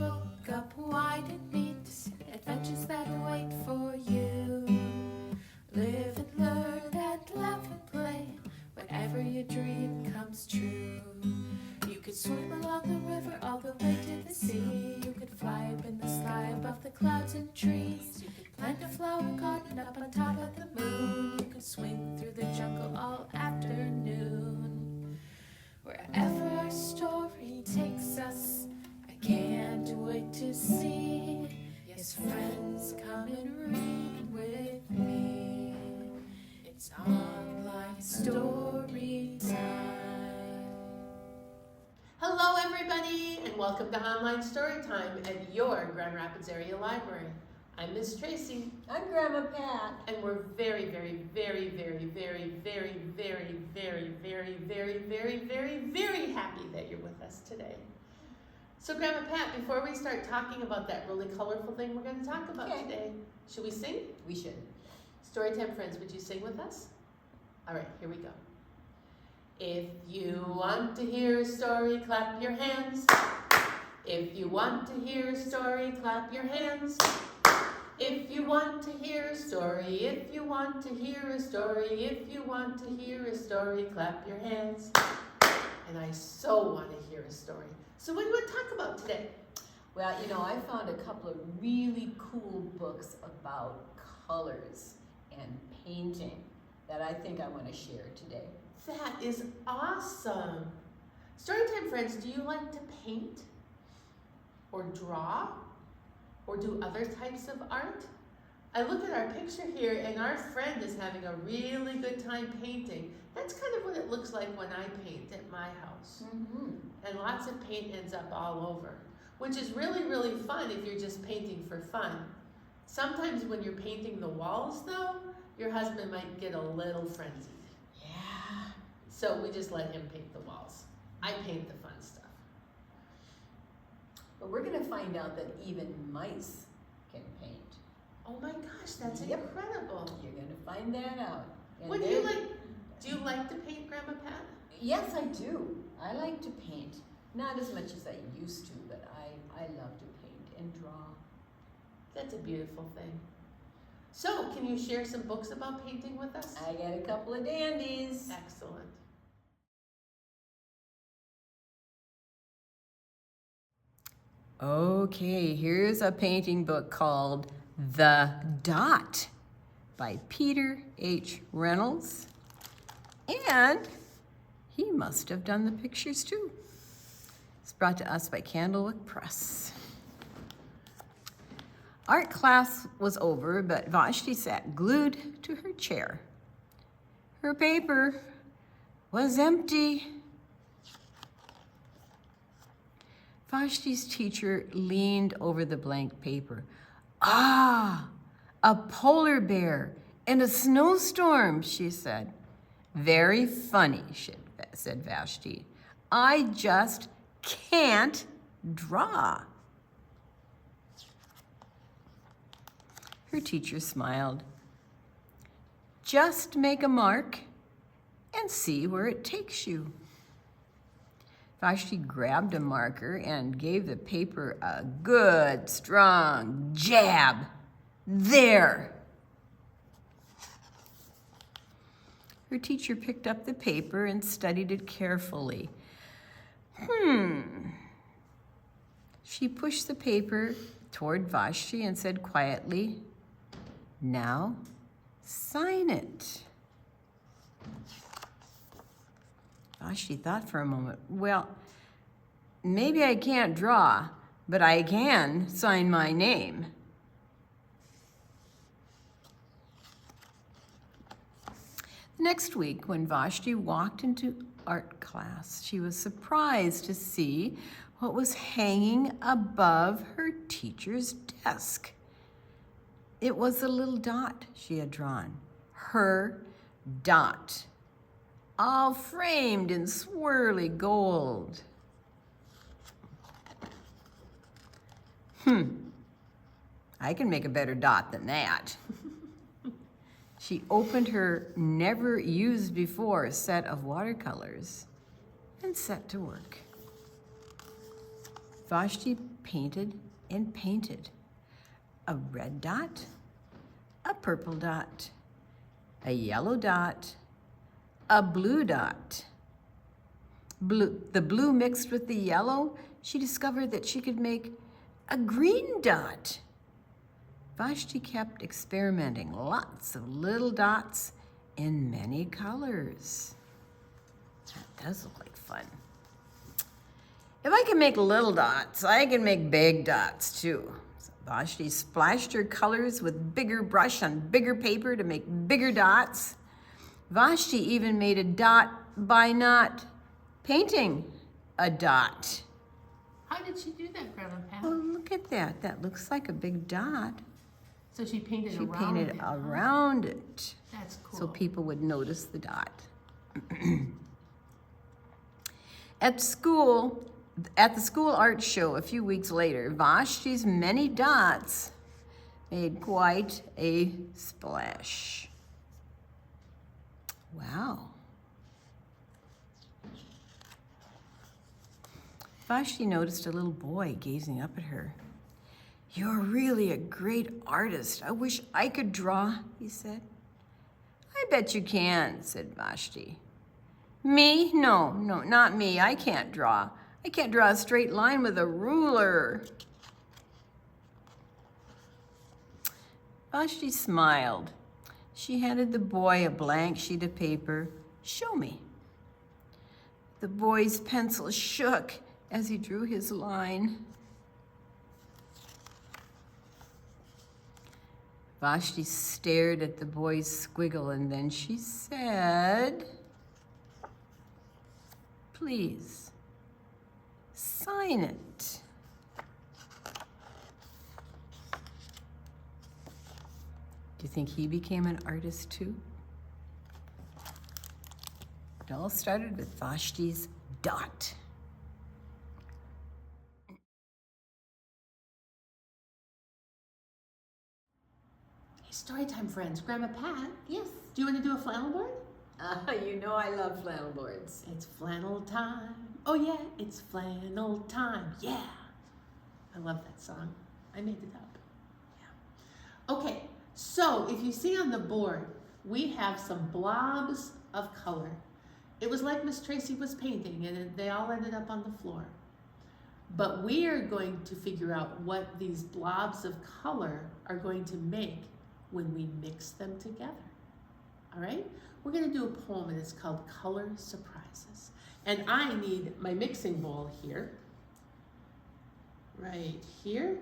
book up wide and meet adventures that wait for you. Live and learn and laugh and play whenever your dream comes true. You could swim along the river all the way to the sea. You could fly up in the sky above the clouds and trees. You could plant a flower garden up on top of the moon. You could swing through the jungle all afternoon. Wherever our story takes us, I can't wait to see. Yes, friends, come and read with me. It's online story time. Hello everybody, and welcome to Online Storytime at your Grand Rapids Area Library. I'm Miss Tracy. I'm Grandma Pat. And we're very, very, very, very, very, very, very, very, very, very, very, very, very happy that you're with us today. So Grandma Pat, before we start talking about that really colorful thing we're going to talk about today, should we sing? We should. Storytime friends, would you sing with us? All right, here we go. If you want to hear a story, clap your hands. If you want to hear a story, clap your hands. If you want to hear a story, if you want to hear a story, if you want to hear a story, clap your hands. And I so want to hear a story. So what do you want to talk about today? Well, you know, I found a couple of really cool books about colors and painting that I think I want to share today. That is awesome. Storytime friends, do you like to paint or draw or do other types of art? I look at our picture here and our friend is having a really good time painting. That's kind of what it looks like when I paint at my house. Mm-hmm. And lots of paint ends up all over, which is really, really fun if you're just painting for fun. Sometimes when you're painting the walls though, your husband might get a little frenzied. Yeah. So we just let him paint the walls. I paint the fun stuff. But we're going to find out that even mice can paint. Oh my gosh, that's Yep. incredible. You're going to find that out. And What do you like? Do you like to paint, Grandma Pat? Yes, I do. I like to paint. Not as much as I used to, but I love to paint and draw. That's a beautiful thing. So, can you share some books about painting with us? I got a couple of dandies. Excellent. Okay, here's a painting book called The Dot by Peter H. Reynolds. And he must have done the pictures too. It's brought to us by Candlewick Press. Art class was over, but Vashti sat glued to her chair. Her paper was empty. Vashti's teacher leaned over the blank paper. Ah, a polar bear in a snowstorm, she said. Very funny, said Vashti. I just can't draw. Her teacher smiled. Just make a mark and see where it takes you. Vashti grabbed a marker and gave the paper a good, strong jab. There! Her teacher picked up the paper and studied it carefully. She pushed the paper toward Vashti and said quietly, now sign it. Vashti thought for a moment, well, maybe I can't draw, but I can sign my name. Next week, when Vashti walked into art class, she was surprised to see what was hanging above her teacher's desk. It was a little dot she had drawn, her dot, all framed in swirly gold. I can make a better dot than that. She opened her never-used-before set of watercolors and set to work. Vashti painted and painted. A red dot, a purple dot, a yellow dot, a blue dot. The blue mixed with the yellow, she discovered that she could make a green dot. Vashti kept experimenting, lots of little dots in many colors. That does look like fun. If I can make little dots, I can make big dots too. So Vashti splashed her colors with bigger brush on bigger paper to make bigger dots. Vashti even made a dot by not painting a dot. How did she do that, Grandma Pat? Oh, look at that. That looks like a big dot. So she painted She around painted it. around it That's cool. so people would notice the dot. At the school art show a few weeks later, Vashti's many dots made quite a splash. Wow. Vashti noticed a little boy gazing up at her. "You're really a great artist. I wish I could draw," he said. "I bet you can," said Vashti. "Me? No, not me. I can't draw. I can't draw a straight line with a ruler." Vashti smiled. She handed the boy a blank sheet of paper. "Show me." The boy's pencil shook as he drew his line. Vashti stared at the boy's squiggle and then she said, "Please, sign it." Do you think he became an artist too? It all started with Vashti's dot. Hey, story time, friends. Grandma Pat? Yes. Do you want to do a flannel board? You know I love flannel boards. It's flannel time. Oh yeah, it's flannel time. Yeah. I love that song. I made it up. Yeah. Okay, so if you see on the board, we have some blobs of color. It was like Miss Tracy was painting and they all ended up on the floor. But we are going to figure out what these blobs of color are going to make when we mix them together. All right? We're going to do a poem and it's called Color Surprises. And I need my mixing bowl here, right here,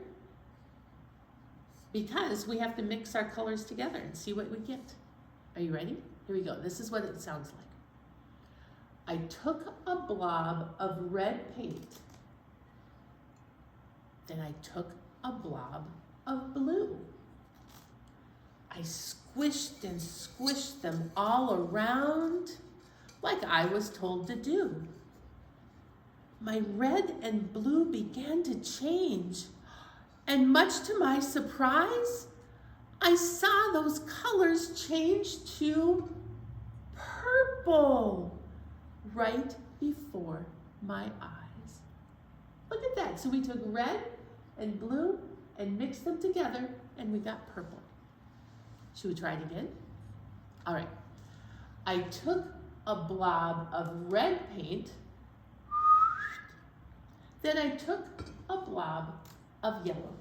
because we have to mix our colors together and see what we get. Are you ready? Here we go. This is what it sounds like. I took a blob of red paint, then I took a blob of blue. I squished and squished them all around like I was told to do. My red and blue began to change, and much to my surprise, I saw those colors change to purple right before my eyes. Look at that. So we took red and blue and mixed them together and we got purple. Should we try it again? All right. I took a blob of red paint, then I took a blob of yellow.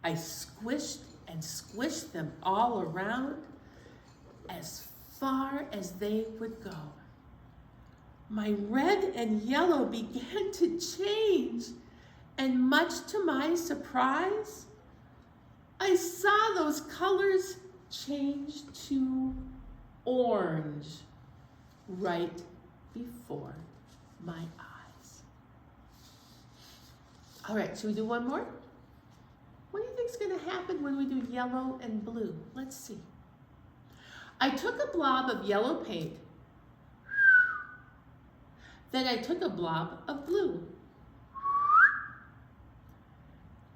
I squished and squished them all around as far as they would go. My red and yellow began to change, and much to my surprise, I saw those colors change to orange right before my eyes. All right, should we do one more? What do you think is going to happen when we do yellow and blue? Let's see. I took a blob of yellow paint, then I took a blob of blue.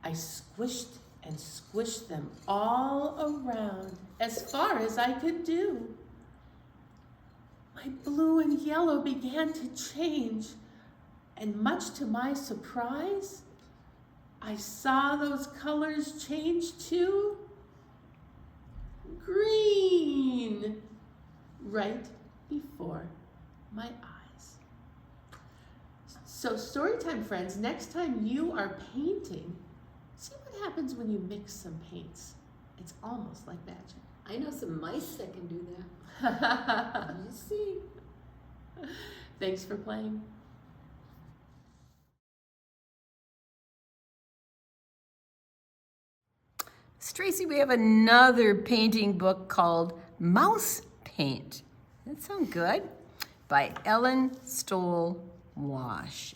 I squished and squished them all around as far as I could do. My blue and yellow began to change, And much to my surprise, I saw those colors change to green right before my eyes. So story time, friends, next time you are painting, see what happens when you mix some paints. It's almost like magic. I know some mice that can do that. You see. Thanks for playing. Tracy, we have another painting book called Mouse Paint. That sounds good. By Ellen Stoll Walsh.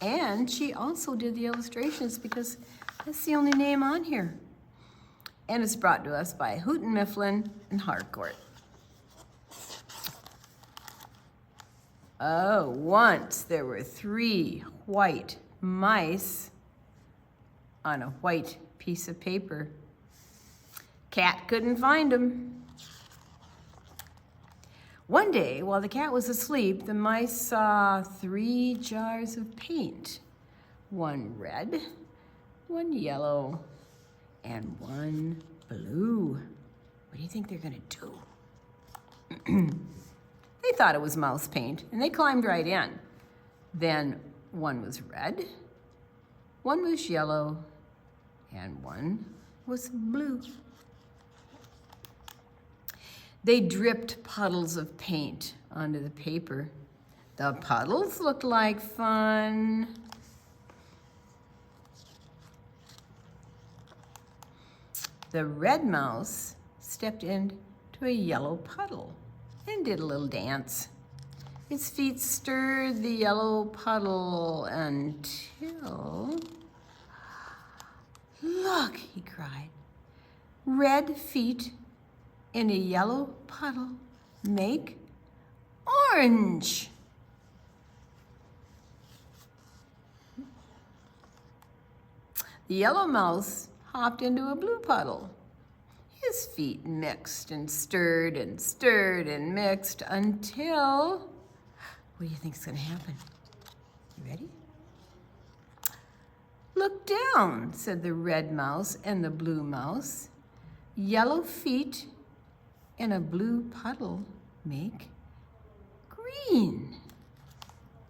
And she also did the illustrations because that's the only name on here. And it's brought to us by Houghton Mifflin and Harcourt. Oh, once there were 3 white mice on a white piece of paper. Cat couldn't find them. One day, while the cat was asleep, the mice saw 3 jars of paint. 1 red, 1 yellow, and 1 blue. What do you think they're gonna do? They thought it was mouse paint, and they climbed right in. Then 1 was red, 1 was yellow, and 1 was blue. They dripped puddles of paint onto the paper. The puddles looked like fun. The red mouse stepped into a yellow puddle and did a little dance. His feet stirred the yellow puddle until... Look, he cried. Red feet in a yellow puddle make orange. The yellow mouse hopped into a blue puddle. His feet mixed and stirred and mixed until... What do you think's gonna happen? You ready? Look down, said the red mouse and the blue mouse. Yellow feet in a blue puddle make green.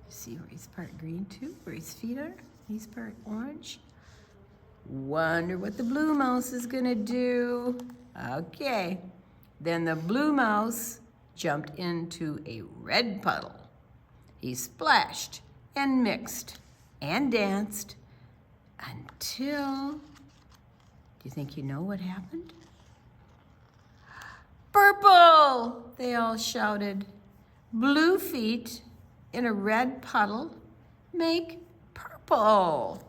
See where he's part green too, where his feet are? He's part orange. Wonder what the blue mouse is gonna do. Okay, then the blue mouse jumped into a red puddle. He splashed and mixed and danced until, do you think you know what happened? Purple, they all shouted. Blue feet in a red puddle make purple.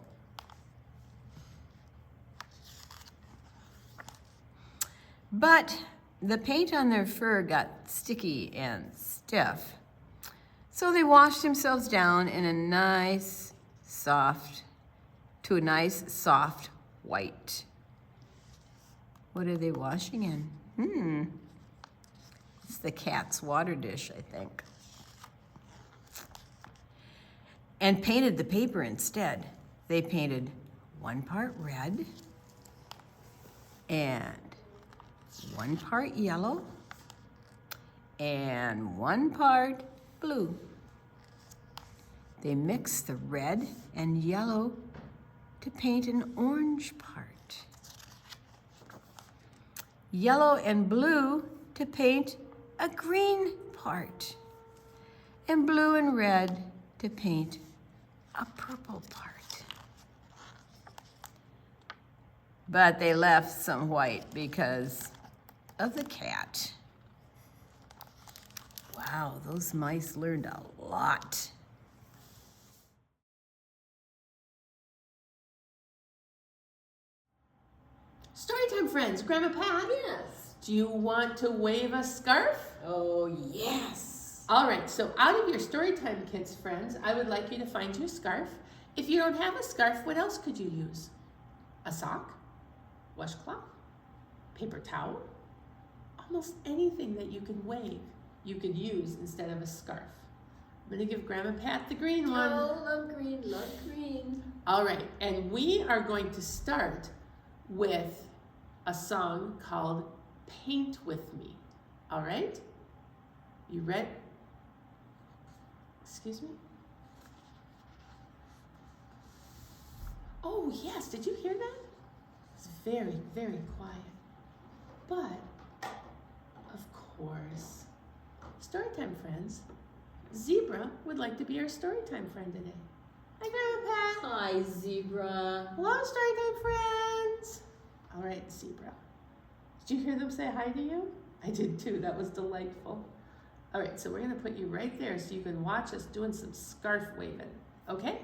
But the paint on their fur got sticky and stiff. So they washed themselves down in a nice soft white. What are they washing in? It's the cat's water dish, I think. And painted the paper instead. They painted 1 part red and 1 part yellow and 1 part blue. They mixed the red and yellow to paint an orange part. Yellow and blue to paint a green part. And blue and red to paint a purple part. But they left some white because of the cat. Wow, those mice learned a lot. Storytime friends, Grandma Pat. Yes. Do you want to wave a scarf? Oh, yes. All right, so out of your Storytime Kids friends, I would like you to find your scarf. If you don't have a scarf, what else could you use? A sock? Washcloth? Paper towel? Almost anything that you can wave, you could use instead of a scarf. I'm going to give Grandma Pat the green one. Oh, love green, love green. All right, and we are going to start with a song called Paint With Me. All right? You ready? Excuse me? Oh, yes, did you hear that? It's very, very quiet. But, of course, Storytime friends, Zebra would like to be our Storytime friend today. Hi, Grandma Pat. Hi, Zebra. Hello, Storytime friends. All right, Zebra. Did you hear them say hi to you? I did too. That was delightful. All right, so we're going to put you right there so you can watch us doing some scarf waving. Okay?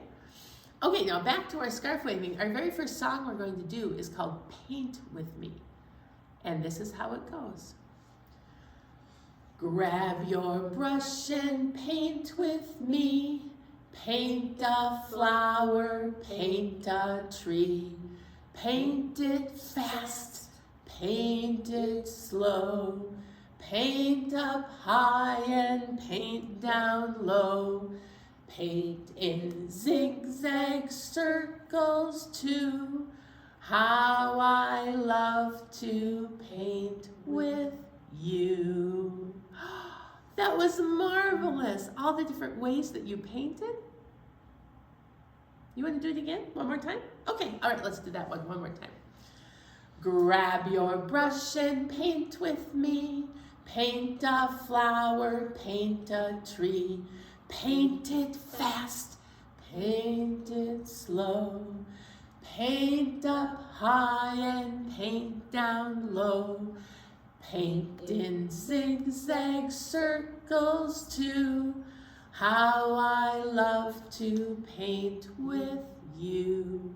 Okay, now back to our scarf waving. Our very first song we're going to do is called Paint With Me. And this is how it goes. Grab your brush and paint with me. Paint a flower, paint a tree. Paint it fast, paint it slow. Paint up high and paint down low. Paint in zigzag circles too. How I love to paint with you. That was marvelous. All the different ways that you painted. You want to do it again? One more time? Okay, all right, let's do that one more time. Grab your brush and paint with me. Paint a flower, paint a tree. Paint it fast, paint it slow. Paint up high and paint down low. Paint in zigzag circles too. How I love to paint with you.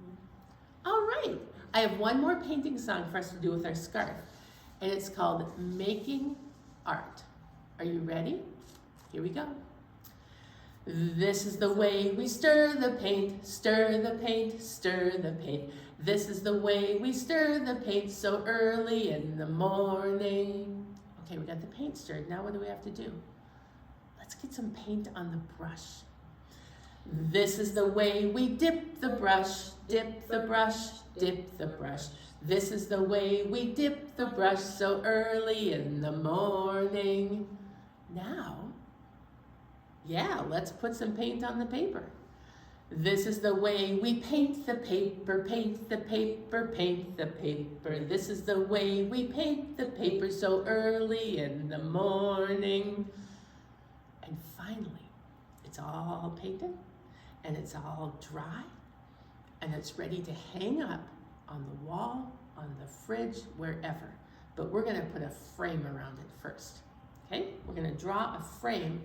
All right, I have one more painting song for us to do with our scarf, and it's called Making Art. Are you ready? Here we go. This is the way we stir the paint, stir the paint, stir the paint. This is the way we stir the paint so early in the morning. Okay, we got the paint stirred. Now what do we have to do? Let's get some paint on the brush. This is the way we dip the brush, dip the brush, dip the brush. This is the way we dip the brush so early in the morning. Now, yeah, let's put some paint on the paper. This is the way we paint the paper, paint the paper, paint the paper. This is the way we paint the paper so early in the morning. And finally, it's all painted and it's all dry and it's ready to hang up on the wall, on the fridge, wherever. But we're gonna put a frame around it first, okay? We're gonna draw a frame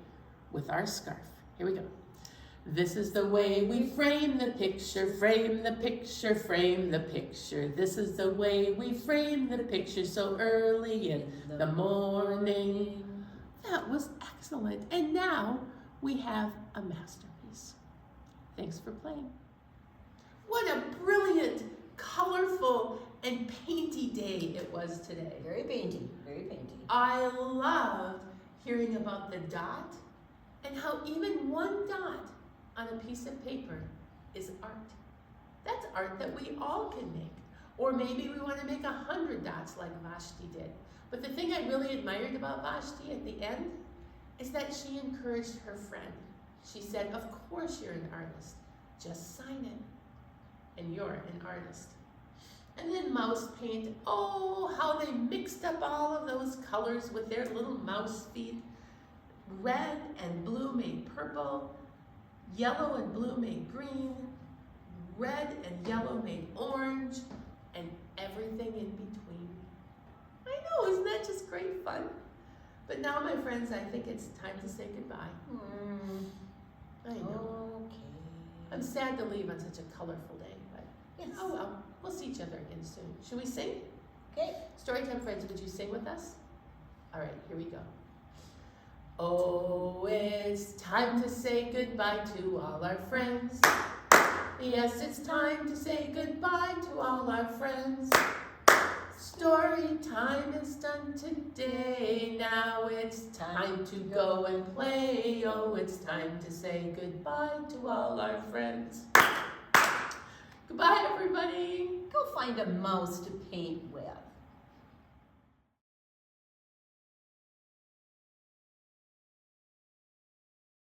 with our scarf. Here we go. This is the way we frame the picture, frame the picture, frame the picture. This is the way we frame the picture so early in the morning. That was excellent. And now we have a masterpiece. Thanks for playing. What a brilliant, colorful, and painty day it was today. Very painty, very painty. I loved hearing about the dot and how even one dot on a piece of paper is art. That's art that we all can make. Or maybe we want to make 100 dots like Vashti did. But the thing I really admired about Vashti at the end is that she encouraged her friend. She said, of course you're an artist. Just sign it. And you're an artist. And then mouse paint. Oh, how they mixed up all of those colors with their little mouse feet. Red and blue made purple. Yellow and blue made green. Red and yellow made orange. And everything in between. I know, isn't that just great fun? But now, my friends, I think it's time to say goodbye. I know. Okay. I'm sad to leave on such a colorful day, but Yes. oh well, we'll see each other again soon. Should we sing? Okay. Storytime friends, would you sing with us? All right, here we go. Oh, it's time to say goodbye to all our friends. Yes, it's time to say goodbye to all our friends. Story time is done today. Now it's time to go and play. Oh, it's time to say goodbye to all our friends. Goodbye, everybody. Go find a mouse to paint with.